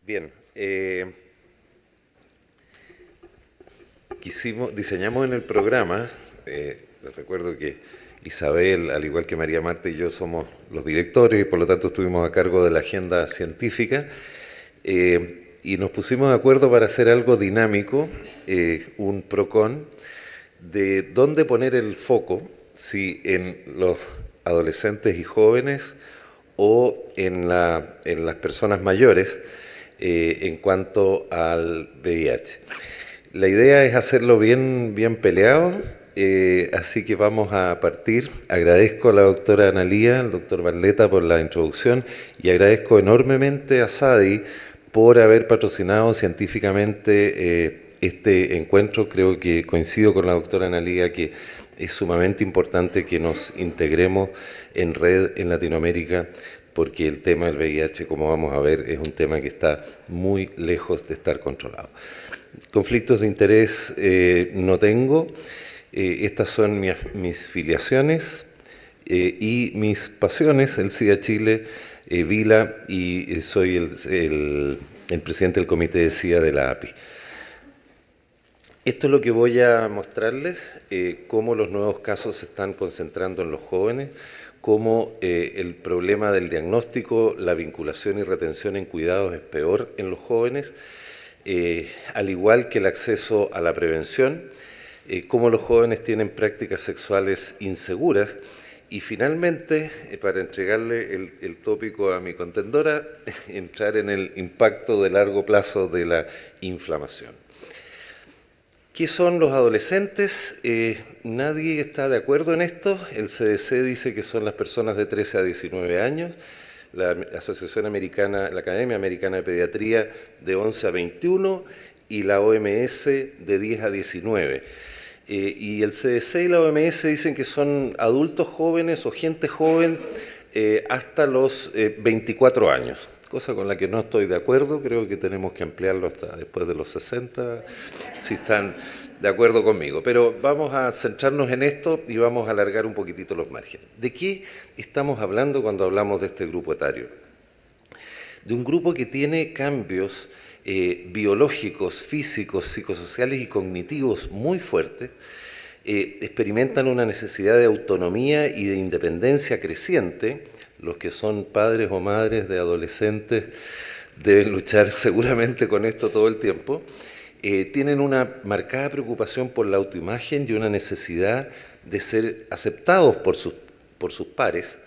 Bien, diseñamos en el programa, les recuerdo que Isabel, al igual que María Marta y yo somos los directores y por lo tanto estuvimos a cargo de la agenda científica, y nos pusimos de acuerdo para hacer algo dinámico, un PROCON, de dónde poner el foco, si en los adolescentes y jóvenes o en las personas mayores, en cuanto al VIH. La idea es hacerlo bien peleado, así que vamos a partir. Agradezco a la doctora Analía, al doctor Barleta por la introducción y agradezco enormemente a SADI por haber patrocinado científicamente este encuentro. Creo que coincido con la doctora Analía que es sumamente importante que nos integremos en red en Latinoamérica, porque el tema del VIH, como vamos a ver, es un tema que está muy lejos de estar controlado. Conflictos de interés no tengo. Estas son mis filiaciones y mis pasiones, el SIDA Chile, Vila, y soy el presidente del comité de SIDA de la API. Esto es lo que voy a mostrarles, cómo los nuevos casos se están concentrando en los jóvenes, cómo el problema del diagnóstico, la vinculación y retención en cuidados es peor en los jóvenes, al igual que el acceso a la prevención, cómo los jóvenes tienen prácticas sexuales inseguras, y finalmente, para entregarle el tópico a mi contendora, entrar en el impacto de largo plazo de la inflamación. ¿Qué son los adolescentes? Nadie está de acuerdo en esto. El CDC dice que son las personas de 13 a 19 años, la Asociación Americana, la Academia Americana de Pediatría de 11 a 21 y la OMS de 10 a 19. Y el CDC y la OMS dicen que son adultos jóvenes o gente joven hasta los 24 años. Cosa con la que no estoy de acuerdo, creo que tenemos que ampliarlo hasta después de los 60, si están de acuerdo conmigo. Pero vamos a centrarnos en esto y vamos a alargar un poquitito los márgenes. ¿De qué estamos hablando cuando hablamos de este grupo etario? De un grupo que tiene cambios biológicos, físicos, psicosociales y cognitivos muy fuertes, experimentan una necesidad de autonomía y de independencia creciente. Los que son padres o madres de adolescentes deben luchar seguramente con esto todo el tiempo. Tienen una marcada preocupación por la autoimagen y una necesidad de ser aceptados por sus pares.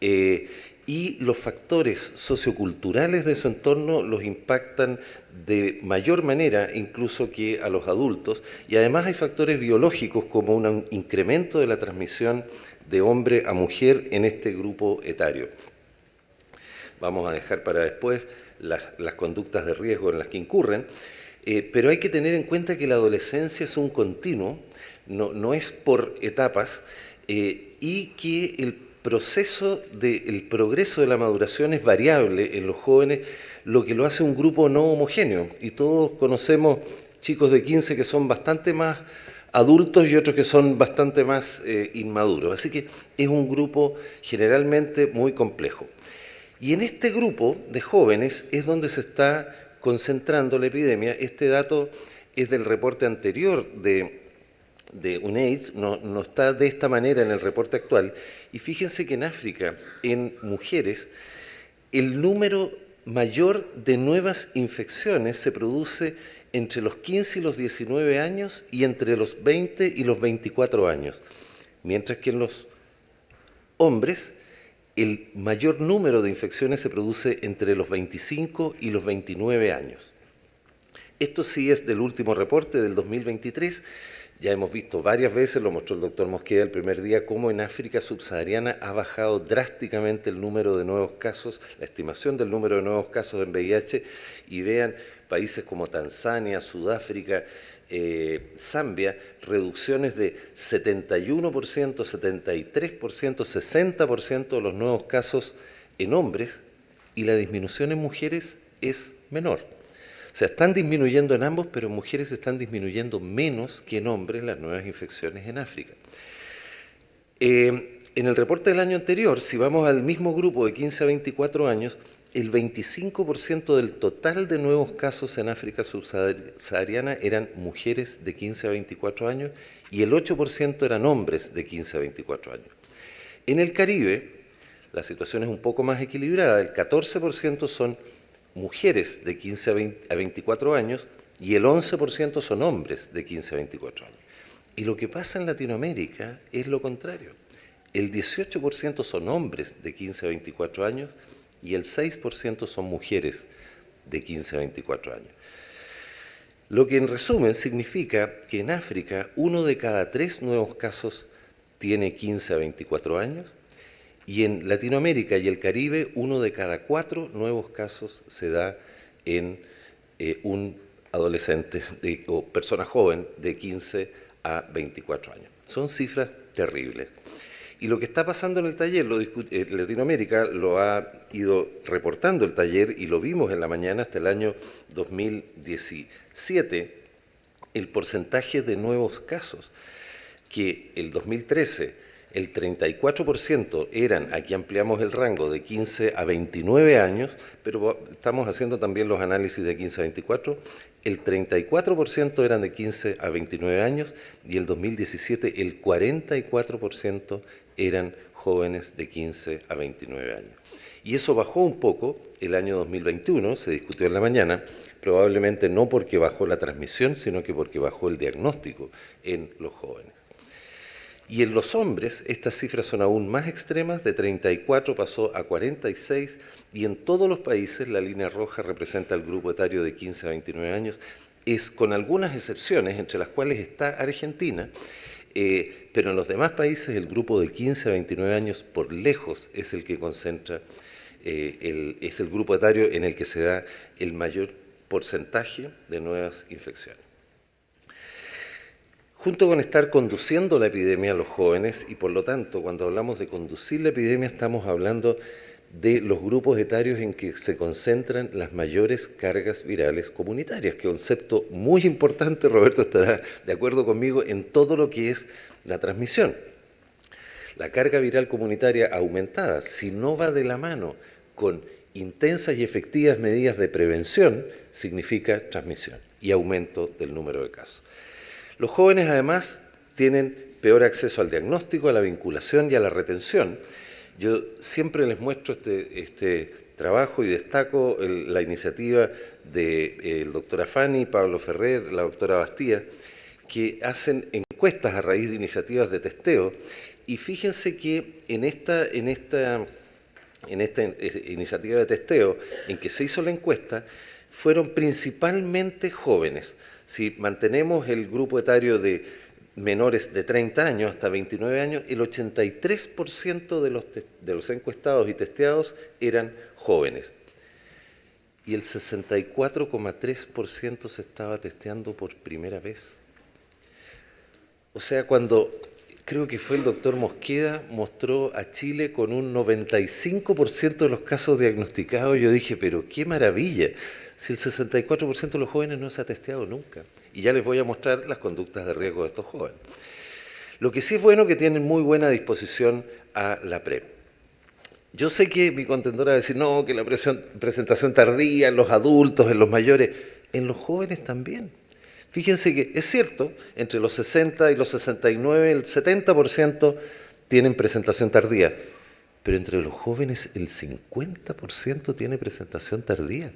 Y los factores socioculturales de su entorno los impactan de mayor manera incluso que a los adultos. Y además hay factores biológicos como un incremento de la transmisión de hombre a mujer en este grupo etario. Vamos a dejar para después las conductas de riesgo en las que incurren, pero hay que tener en cuenta que la adolescencia es un continuo, no es por etapas, y que el progreso de la maduración es variable en los jóvenes, lo que lo hace un grupo no homogéneo. Y todos conocemos chicos de 15 que son bastante más adultos y otros que son bastante más inmaduros. Así que es un grupo generalmente muy complejo. Y en este grupo de jóvenes es donde se está concentrando la epidemia. Este dato es del reporte anterior de UNAIDS, no está de esta manera en el reporte actual. Y fíjense que en África, en mujeres, el número mayor de nuevas infecciones se produce entre los 15 y los 19 años y entre los 20 y los 24 años, mientras que en los hombres el mayor número de infecciones se produce entre los 25 y los 29 años. Esto sí es del último reporte del 2023, ya hemos visto varias veces, lo mostró el doctor Mosqueda el primer día, cómo en África subsahariana ha bajado drásticamente el número de nuevos casos, la estimación del número de nuevos casos en VIH, y vean países como Tanzania, Sudáfrica, Zambia, reducciones de 71%, 73%, 60% de los nuevos casos en hombres, y la disminución en mujeres es menor. O sea, están disminuyendo en ambos, pero en mujeres están disminuyendo menos que en hombres las nuevas infecciones en África. En el reporte del año anterior, si vamos al mismo grupo de 15 a 24 años, el 25% del total de nuevos casos en África subsahariana eran mujeres de 15 a 24 años y el 8% eran hombres de 15 a 24 años. En el Caribe, la situación es un poco más equilibrada. El 14% son mujeres de 15 a 24 años y el 11% son hombres de 15 a 24 años. Y lo que pasa en Latinoamérica es lo contrario. El 18% son hombres de 15 a 24 años y el 6% son mujeres de 15 a 24 años. Lo que en resumen significa que en África 1 de cada 3 nuevos casos tiene 15 a 24 años y en Latinoamérica y el Caribe 1 de cada 4 nuevos casos se da en un adolescente o persona joven de 15 a 24 años. Son cifras terribles. Y lo que está pasando en el taller, Latinoamérica lo ha ido reportando el taller y lo vimos en la mañana hasta el año 2017, el porcentaje de nuevos casos, que el 2013 el 34% eran, aquí ampliamos el rango de 15 a 29 años, pero estamos haciendo también los análisis de 15 a 24, el 34% eran de 15 a 29 años y el 2017 el 44% eran jóvenes de 15 a 29 años. Y eso bajó un poco el año 2021, se discutió en la mañana, probablemente no porque bajó la transmisión, sino que porque bajó el diagnóstico en los jóvenes. Y en los hombres estas cifras son aún más extremas, de 34 pasó a 46, y en todos los países la línea roja representa el grupo etario de 15 a 29 años, es con algunas excepciones, entre las cuales está Argentina, pero en los demás países el grupo de 15 a 29 años por lejos es el que concentra, es el grupo etario en el que se da el mayor porcentaje de nuevas infecciones. Junto con estar conduciendo la epidemia a los jóvenes, y por lo tanto, cuando hablamos de conducir la epidemia, estamos hablando de los grupos etarios en que se concentran las mayores cargas virales comunitarias, que es un concepto muy importante, Roberto estará de acuerdo conmigo, en todo lo que es la transmisión. La carga viral comunitaria aumentada, si no va de la mano con intensas y efectivas medidas de prevención, significa transmisión y aumento del número de casos. Los jóvenes, además, tienen peor acceso al diagnóstico, a la vinculación y a la retención. Yo siempre les muestro este trabajo y destaco la iniciativa del doctor Afani, Pablo Ferrer, la doctora Bastía, que hacen encuestas a raíz de iniciativas de testeo. Y fíjense que en esta iniciativa de testeo en que se hizo la encuesta, fueron principalmente jóvenes. Si mantenemos el grupo etario de menores de 30 años hasta 29 años, el 83% de los encuestados y testeados eran jóvenes. Y el 64,3% se estaba testeando por primera vez. O sea, cuando creo que fue el doctor Mosqueda, mostró a Chile con un 95% de los casos diagnosticados, yo dije, pero qué maravilla, si el 64% de los jóvenes no se ha testeado nunca. Y ya les voy a mostrar las conductas de riesgo de estos jóvenes. Lo que sí es bueno que tienen muy buena disposición a la PrEP. Yo sé que mi contendora va a decir, no, que la presentación tardía en los adultos, en los mayores, en los jóvenes también. Fíjense que es cierto, entre los 60 y los 69, el 70% tienen presentación tardía, pero entre los jóvenes el 50% tiene presentación tardía.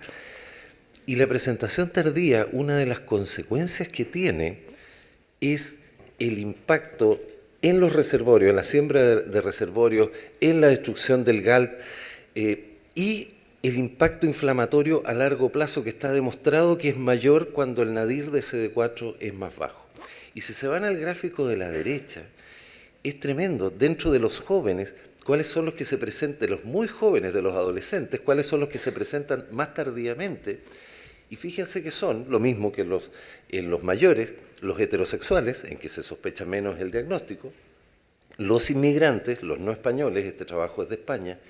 Y la presentación tardía, una de las consecuencias que tiene es el impacto en los reservorios, en la siembra de reservorios, en la destrucción del GALP y el impacto inflamatorio a largo plazo, que está demostrado que es mayor cuando el nadir de CD4 es más bajo. Y si se van al gráfico de la derecha, es tremendo. Dentro de los jóvenes, ¿cuáles son los que se presentan, de los muy jóvenes, de los adolescentes, cuáles son los que se presentan más tardíamente? Y fíjense que son lo mismo que en los mayores, los heterosexuales, en que se sospecha menos el diagnóstico, los inmigrantes, los no españoles, este trabajo es de España,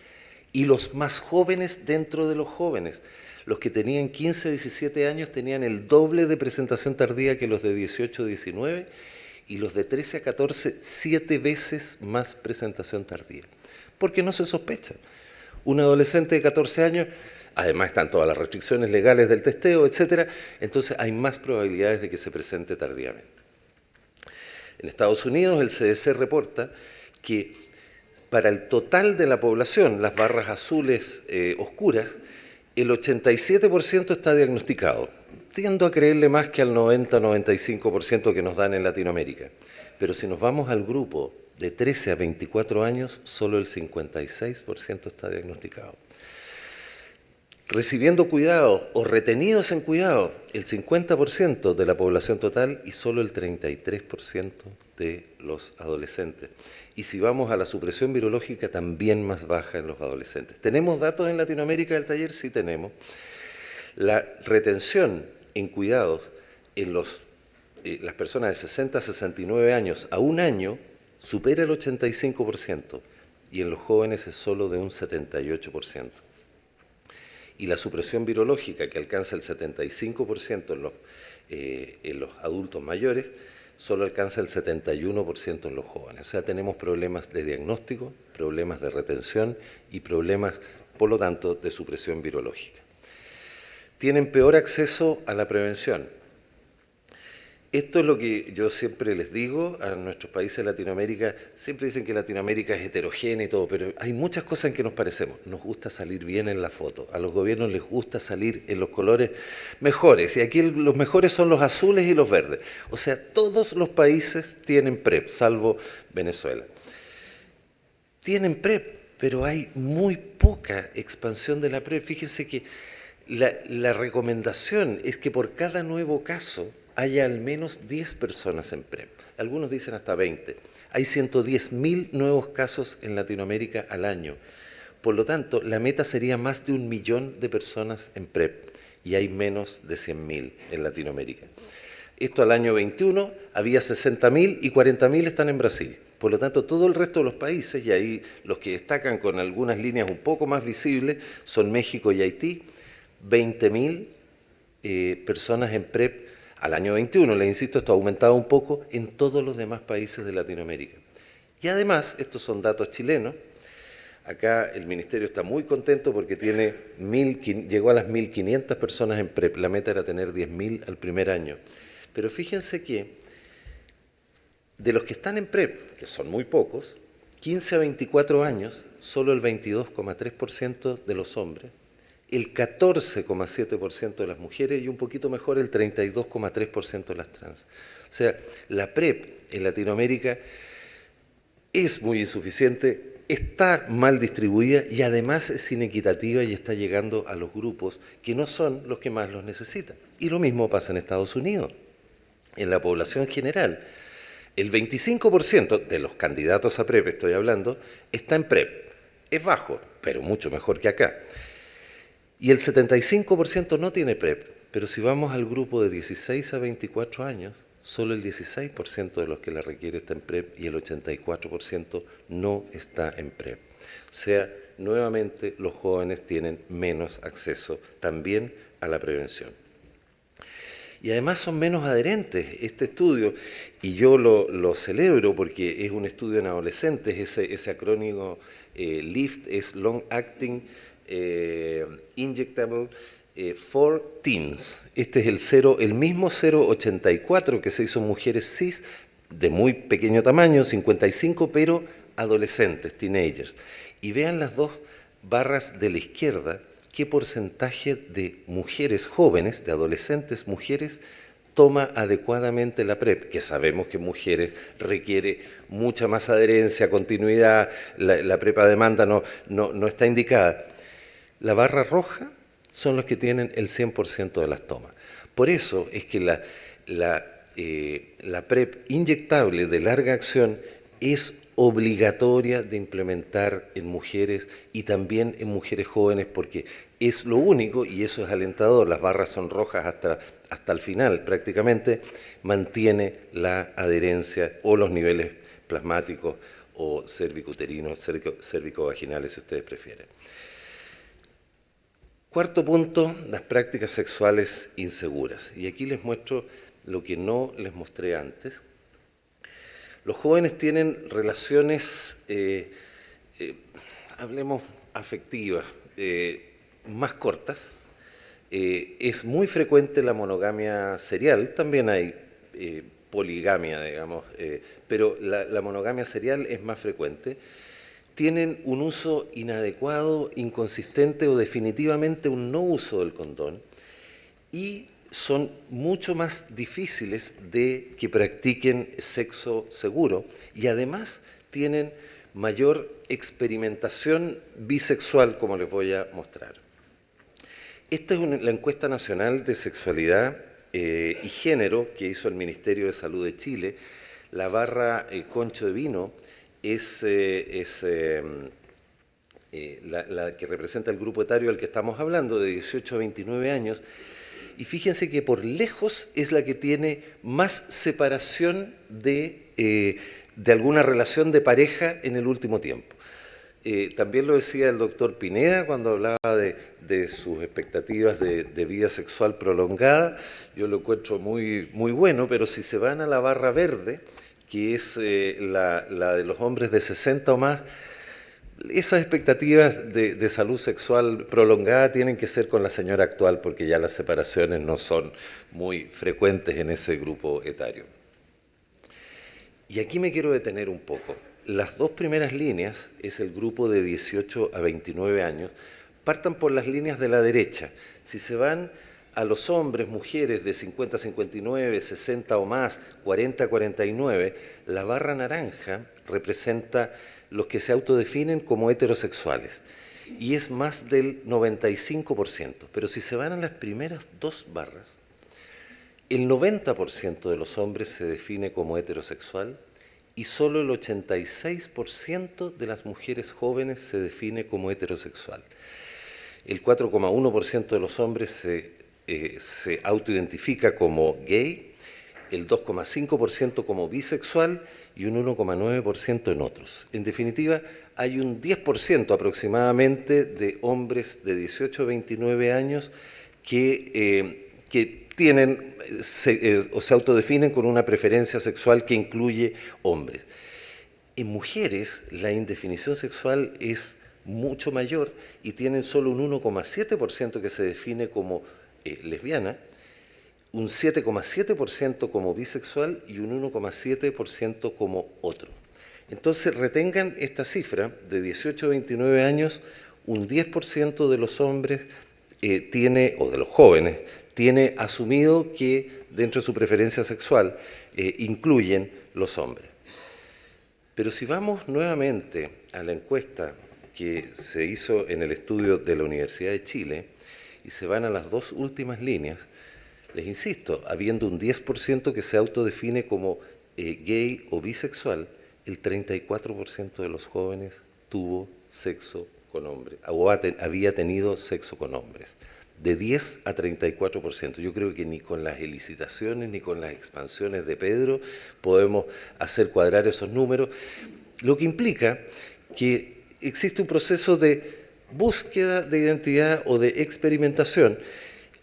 y los más jóvenes dentro de los jóvenes. Los que tenían 15, 17 años tenían el doble de presentación tardía que los de 18, 19, y los de 13 a 14 7 veces más presentación tardía, porque no se sospecha. Un adolescente de 14 años, además están todas las restricciones legales del testeo, etcétera, entonces hay más probabilidades de que se presente tardíamente. En Estados Unidos el CDC reporta que para el total de la población, las barras azules oscuras, el 87% está diagnosticado. Tiendo a creerle más que al 90-95% que nos dan en Latinoamérica. Pero si nos vamos al grupo de 13 a 24 años, solo el 56% está diagnosticado. Recibiendo cuidado o retenidos en cuidado, el 50% de la población total y solo el 33% de los adolescentes. Y si vamos a la supresión virológica, también más baja en los adolescentes. ¿Tenemos datos en Latinoamérica del taller? Sí tenemos. La retención en cuidados en las personas de 60 a 69 años a un año supera el 85% y en los jóvenes es solo de un 78%. Y la supresión virológica, que alcanza el 75% en los adultos mayores, solo alcanza el 71% en los jóvenes. O sea, tenemos problemas de diagnóstico, problemas de retención y problemas, por lo tanto, de supresión virológica. Tienen peor acceso a la prevención. Esto es lo que yo siempre les digo a nuestros países de Latinoamérica. Siempre dicen que Latinoamérica es heterogénea y todo, pero hay muchas cosas en que nos parecemos. Nos gusta salir bien en la foto. A los gobiernos les gusta salir en los colores mejores. Y aquí los mejores son los azules y los verdes. O sea, todos los países tienen PrEP, salvo Venezuela. Tienen PrEP, pero hay muy poca expansión de la PrEP. Fíjense que la recomendación es que por cada nuevo caso haya al menos 10 personas en PrEP. Algunos dicen hasta 20. Hay 110.000 nuevos casos en Latinoamérica al año. Por lo tanto, la meta sería más de 1 millón de personas en PrEP y hay menos de 100.000 en Latinoamérica. Esto al año 21 había 60.000 y 40.000 están en Brasil. Por lo tanto, todo el resto de los países, y ahí los que destacan con algunas líneas un poco más visibles, son México y Haití, 20.000 personas en PrEP al año 21, les insisto, esto ha aumentado un poco en todos los demás países de Latinoamérica. Y además, estos son datos chilenos, acá el Ministerio está muy contento porque llegó a las 1.500 personas en PrEP, la meta era tener 10.000 al primer año. Pero fíjense que de los que están en PrEP, que son muy pocos, 15 a 24 años, solo el 22,3% de los hombres, el 14,7% de las mujeres y un poquito mejor el 32,3% de las trans. O sea, la PrEP en Latinoamérica es muy insuficiente, está mal distribuida y además es inequitativa y está llegando a los grupos que no son los que más los necesitan. Y lo mismo pasa en Estados Unidos. En la población general, el 25% de los candidatos a PrEP, estoy hablando, está en PrEP. Es bajo, pero mucho mejor que acá. Y el 75% no tiene PrEP, pero si vamos al grupo de 16 a 24 años, solo el 16% de los que la requiere está en PrEP y el 84% no está en PrEP. O sea, nuevamente los jóvenes tienen menos acceso también a la prevención. Y además son menos adherentes este estudio, y yo lo celebro porque es un estudio en adolescentes, ese acrónimo LIFT es Long Acting Injectable for Teens. Este es el mismo 0,84 que se hizo en mujeres cis de muy pequeño tamaño, 55, pero adolescentes, teenagers. Y vean las dos barras de la izquierda, qué porcentaje de mujeres jóvenes, de adolescentes mujeres, toma adecuadamente la PrEP, que sabemos que en mujeres requiere mucha más adherencia, continuidad, la PrEP a demanda no está indicada. La barra roja son los que tienen el 100% de las tomas. Por eso es que la PrEP inyectable de larga acción es obligatoria de implementar en mujeres y también en mujeres jóvenes, porque es lo único, y eso es alentador, las barras son rojas hasta el final prácticamente, mantiene la adherencia o los niveles plasmáticos o cervicuterinos, cervicovaginales, si ustedes prefieren. Cuarto punto, las prácticas sexuales inseguras. Y aquí les muestro lo que no les mostré antes. Los jóvenes tienen relaciones, hablemos afectivas, más cortas. Es muy frecuente la monogamia serial, también hay poligamia, digamos, pero la monogamia serial es más frecuente. Tienen un uso inadecuado, inconsistente o definitivamente un no uso del condón y son mucho más difíciles de que practiquen sexo seguro y además tienen mayor experimentación bisexual, como les voy a mostrar. Esta es la encuesta nacional de sexualidad y género que hizo el Ministerio de Salud de Chile. La barra concho de vino es la que representa el grupo etario al que estamos hablando, de 18 a 29 años, y fíjense que por lejos es la que tiene más separación de alguna relación de pareja en el último tiempo. También lo decía el doctor Pineda cuando hablaba de sus expectativas de vida sexual prolongada. Yo lo encuentro muy, muy bueno, pero si se van a la barra verde, que es la de los hombres de 60 o más, esas expectativas de salud sexual prolongada tienen que ser con la señora actual, porque ya las separaciones no son muy frecuentes en ese grupo etario. Y aquí me quiero detener un poco. Las dos primeras líneas es el grupo de 18 a 29 años. Partan por las líneas de la derecha. Si se van a los hombres, mujeres de 50 a 59, 60 o más, 40 a 49, la barra naranja representa los que se autodefinen como heterosexuales y es más del 95%. Pero si se van a las primeras dos barras, el 90% de los hombres se define como heterosexual y solo el 86% de las mujeres jóvenes se define como heterosexual. El 4,1% de los hombres se autoidentifica como gay, el 2,5% como bisexual y un 1,9% en otros. En definitiva, hay un 10% aproximadamente de hombres de 18 a 29 años que tienen o se autodefinen con una preferencia sexual que incluye hombres. En mujeres, la indefinición sexual es mucho mayor y tienen solo un 1,7% que se define como lesbiana, un 7,7% como bisexual y un 1,7% como otro. Entonces, retengan esta cifra, de 18 a 29 años, un 10% de los hombres o de los jóvenes, tiene asumido que dentro de su preferencia sexual incluyen los hombres. Pero si vamos nuevamente a la encuesta que se hizo en el estudio de la Universidad de Chile y se van a las dos últimas líneas, les insisto, habiendo un 10% que se autodefine como gay o bisexual, el 34% de los jóvenes tuvo sexo con hombres, o había tenido sexo con hombres. De 10 a 34%. Yo creo que ni con las elicitaciones ni con las expansiones de Pedro podemos hacer cuadrar esos números, lo que implica que existe un proceso de búsqueda de identidad o de experimentación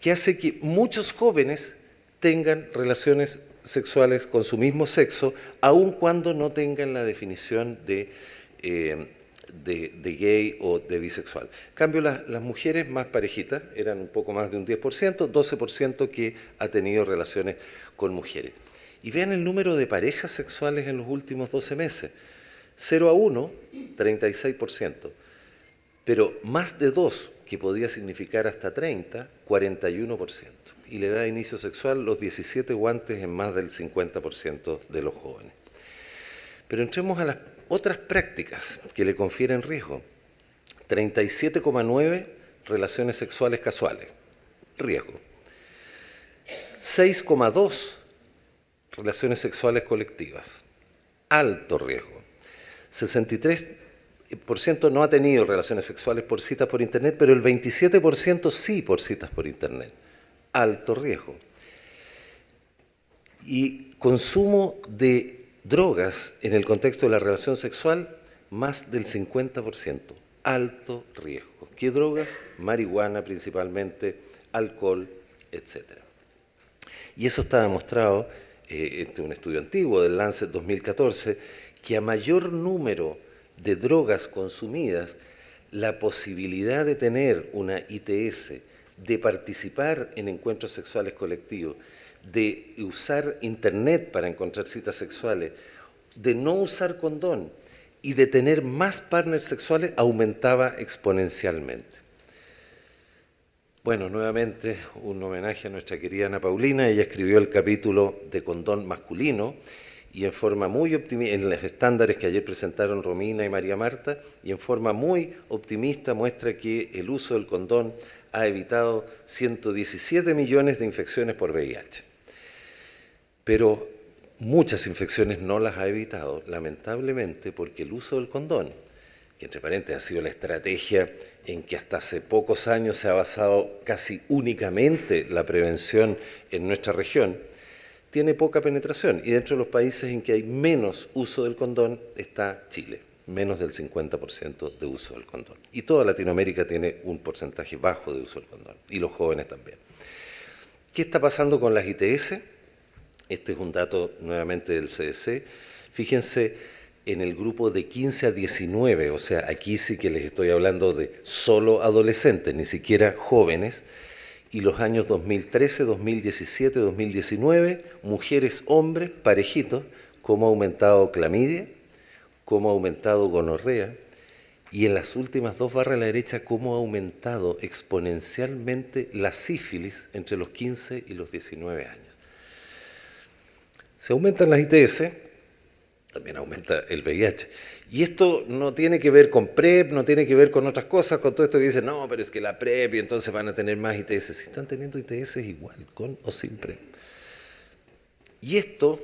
que hace que muchos jóvenes tengan relaciones sexuales con su mismo sexo, aun cuando no tengan la definición de gay o de bisexual. En cambio, las mujeres más parejitas eran un poco más de un 10%, 12% que ha tenido relaciones con mujeres. Y vean el número de parejas sexuales en los últimos 12 meses. 0 a 1, 36%. Pero más de 2, que podía significar hasta 30, 41%. Y la edad de inicio sexual, los 17 guantes en más del 50% de los jóvenes. Pero entremos a las otras prácticas que le confieren riesgo. 37,9 relaciones sexuales casuales, riesgo. 6,2 relaciones sexuales colectivas, alto riesgo. 63% no ha tenido relaciones sexuales por citas por internet, pero el 27% sí por citas por internet, alto riesgo. Y consumo de drogas en el contexto de la relación sexual, más del 50%, alto riesgo. ¿Qué drogas? Marihuana principalmente, alcohol, etc. Y eso está demostrado este es un estudio antiguo del Lancet 2014, que a mayor número de drogas consumidas, la posibilidad de tener una ITS, de participar en encuentros sexuales colectivos, de usar internet para encontrar citas sexuales, de no usar condón y de tener más partners sexuales aumentaba exponencialmente. Bueno, nuevamente un homenaje a nuestra querida Ana Paulina. Ella escribió el capítulo de condón masculino y en forma muy optimista, en los estándares que ayer presentaron Romina y María Marta, y en forma muy optimista muestra que el uso del condón ha evitado 117 millones de infecciones por VIH. Pero muchas infecciones no las ha evitado, lamentablemente, porque el uso del condón, que entre paréntesis ha sido la estrategia en que hasta hace pocos años se ha basado casi únicamente la prevención en nuestra región, tiene poca penetración. Y dentro de los países en que hay menos uso del condón está Chile, menos del 50% de uso del condón. Y toda Latinoamérica tiene un porcentaje bajo de uso del condón, y los jóvenes también. ¿Qué está pasando con las ITS? Este es un dato nuevamente del CDC. Fíjense en el grupo de 15 a 19, o sea, aquí sí que les estoy hablando de solo adolescentes, ni siquiera jóvenes, y los años 2013, 2017, 2019, mujeres, hombres, parejitos, cómo ha aumentado clamidia, cómo ha aumentado gonorrea, y en las últimas dos barras a la derecha, cómo ha aumentado exponencialmente la sífilis entre los 15 y los 19 años. Se aumentan las ITS, también aumenta el VIH. Y esto no tiene que ver con PrEP, no tiene que ver con otras cosas, con todo esto que dicen, no, pero es que la PrEP y entonces van a tener más ITS. Si están teniendo ITS igual, con o sin PrEP. Y esto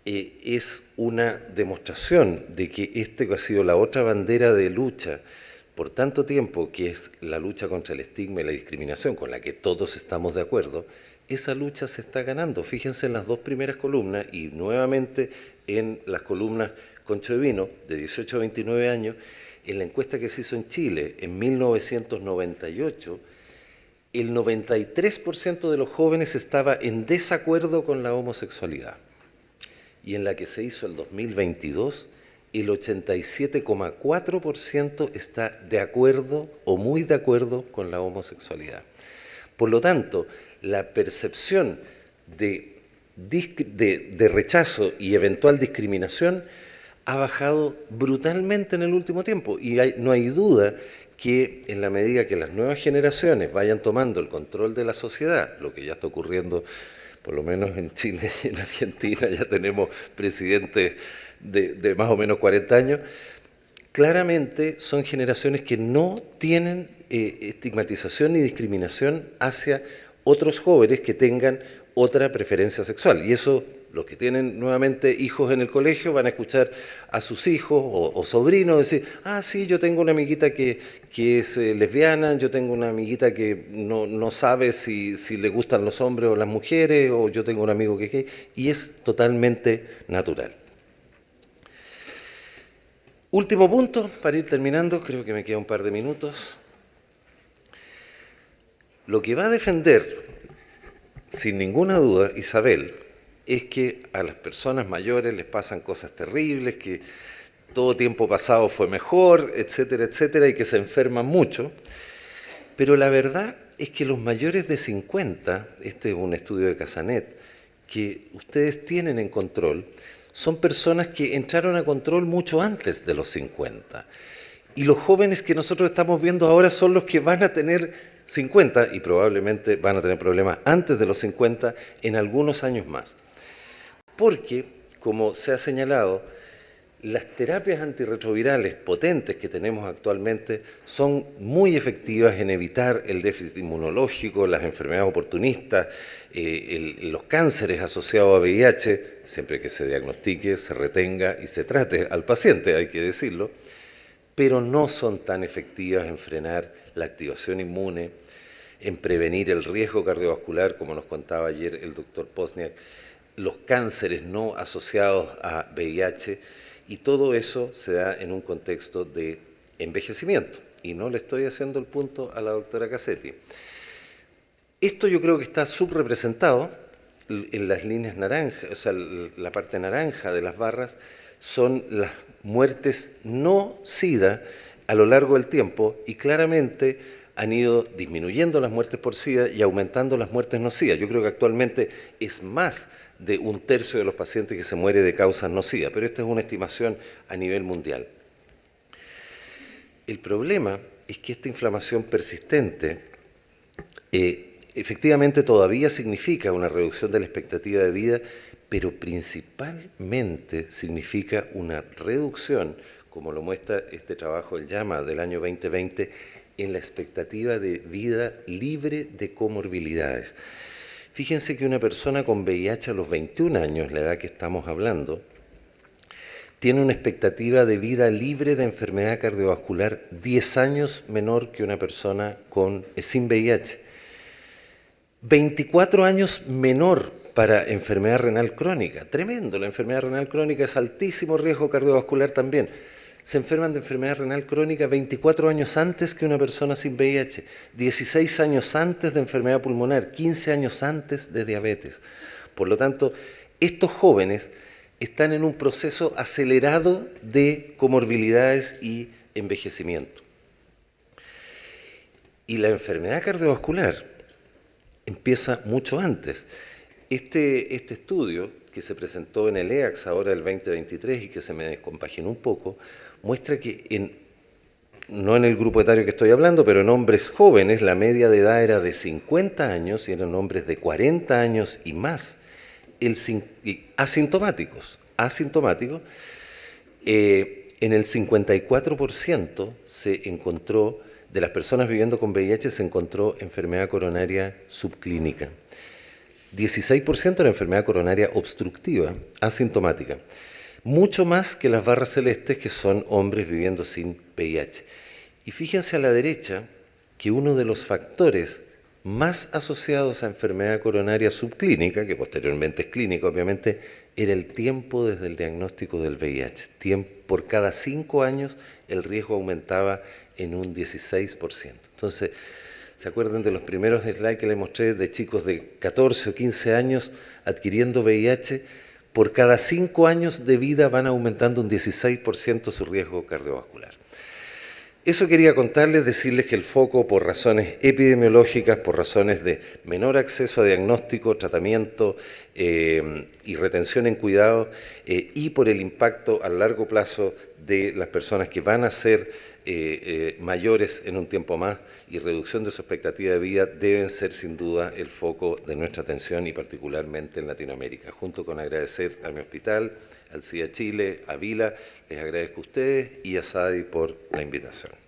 es una demostración de que este ha sido la otra bandera de lucha por tanto tiempo, que es la lucha contra el estigma y la discriminación, con la que todos estamos de acuerdo. Esa lucha se está ganando. Fíjense en las dos primeras columnas y nuevamente en las columnas Concho de Vino, de 18 a 29 años, en la encuesta que se hizo en Chile en 1998, el 93% de los jóvenes estaba en desacuerdo con la homosexualidad. Y en la que se hizo el 2022, el 87,4% está de acuerdo o muy de acuerdo con la homosexualidad. Por lo tanto, la percepción de rechazo y eventual discriminación ha bajado brutalmente en el último tiempo y no hay duda que en la medida que las nuevas generaciones vayan tomando el control de la sociedad, lo que ya está ocurriendo por lo menos en Chile y en Argentina, ya tenemos presidentes de más o menos 40 años, claramente son generaciones que no tienen estigmatización ni discriminación hacia otros jóvenes que tengan otra preferencia sexual. Y eso, los que tienen nuevamente hijos en el colegio van a escuchar a sus hijos o sobrinos decir, ah, sí, yo tengo una amiguita que es lesbiana, yo tengo una amiguita que no sabe si le gustan los hombres o las mujeres, o yo tengo un amigo que es gay, y es totalmente natural. Último punto, para ir terminando, creo que me queda un par de minutos. Lo que va a defender, sin ninguna duda, Isabel, es que a las personas mayores les pasan cosas terribles, que todo tiempo pasado fue mejor, etcétera, etcétera, y que se enferman mucho. Pero la verdad es que los mayores de 50, este es un estudio de Casanet, que ustedes tienen en control, son personas que entraron a control mucho antes de los 50. Y los jóvenes que nosotros estamos viendo ahora son los que van a tener 50 y probablemente van a tener problemas antes de los 50 en algunos años más. Porque, como se ha señalado, las terapias antirretrovirales potentes que tenemos actualmente son muy efectivas en evitar el déficit inmunológico, las enfermedades oportunistas, los cánceres asociados a VIH, siempre que se diagnostique, se retenga y se trate al paciente, hay que decirlo, pero no son tan efectivas en frenar la activación inmune, en prevenir el riesgo cardiovascular, como nos contaba ayer el doctor Posniak, los cánceres no asociados a VIH, y todo eso se da en un contexto de envejecimiento. Y no le estoy haciendo el punto a la doctora Cassetti. Esto yo creo que está subrepresentado en las líneas naranjas, o sea, la parte naranja de las barras, son las muertes no SIDA a lo largo del tiempo y claramente han ido disminuyendo las muertes por SIDA y aumentando las muertes no SIDA. Yo creo que actualmente es más de 1/3 de los pacientes que se muere de causas no SIDA, pero esta es una estimación a nivel mundial. El problema es que esta inflamación persistente efectivamente todavía significa una reducción de la expectativa de vida, pero principalmente significa una reducción, como lo muestra este trabajo, el JAMA del año 2020, en la expectativa de vida libre de comorbilidades. Fíjense que una persona con VIH a los 21 años, la edad que estamos hablando, tiene una expectativa de vida libre de enfermedad cardiovascular 10 años menor que una persona sin VIH. 24 años menor para enfermedad renal crónica. Tremendo, la enfermedad renal crónica es altísimo riesgo cardiovascular también. Se enferman de enfermedad renal crónica 24 años antes que una persona sin VIH, 16 años antes de enfermedad pulmonar, 15 años antes de diabetes. Por lo tanto, estos jóvenes están en un proceso acelerado de comorbilidades y envejecimiento. Y la enfermedad cardiovascular empieza mucho antes. Este estudio que se presentó en el EACS ahora del 2023 y que se me descompaginó un poco, muestra que no en el grupo etario que estoy hablando, pero en hombres jóvenes la media de edad era de 50 años y eran hombres de 40 años y más, asintomáticos. En el 54% se encontró, de las personas viviendo con VIH, se encontró enfermedad coronaria subclínica. 16% era enfermedad coronaria obstructiva, asintomática. Mucho más que las barras celestes, que son hombres viviendo sin VIH. Y fíjense a la derecha que uno de los factores más asociados a enfermedad coronaria subclínica, que posteriormente es clínica obviamente, era el tiempo desde el diagnóstico del VIH. Por cada 5 años el riesgo aumentaba en un 16%. Entonces, ¿se acuerdan de los primeros slides que les mostré de chicos de 14 o 15 años adquiriendo VIH? Por cada 5 años de vida van aumentando un 16% su riesgo cardiovascular. Eso quería contarles, decirles que el foco, por razones epidemiológicas, por razones de menor acceso a diagnóstico, tratamiento y retención en cuidado, y por el impacto a largo plazo de las personas que van a ser mayores en un tiempo más y reducción de su expectativa de vida, deben ser sin duda el foco de nuestra atención y particularmente en Latinoamérica. Junto con agradecer a mi hospital, al SIDA Chile, a Vila, les agradezco a ustedes y a SADI por la invitación.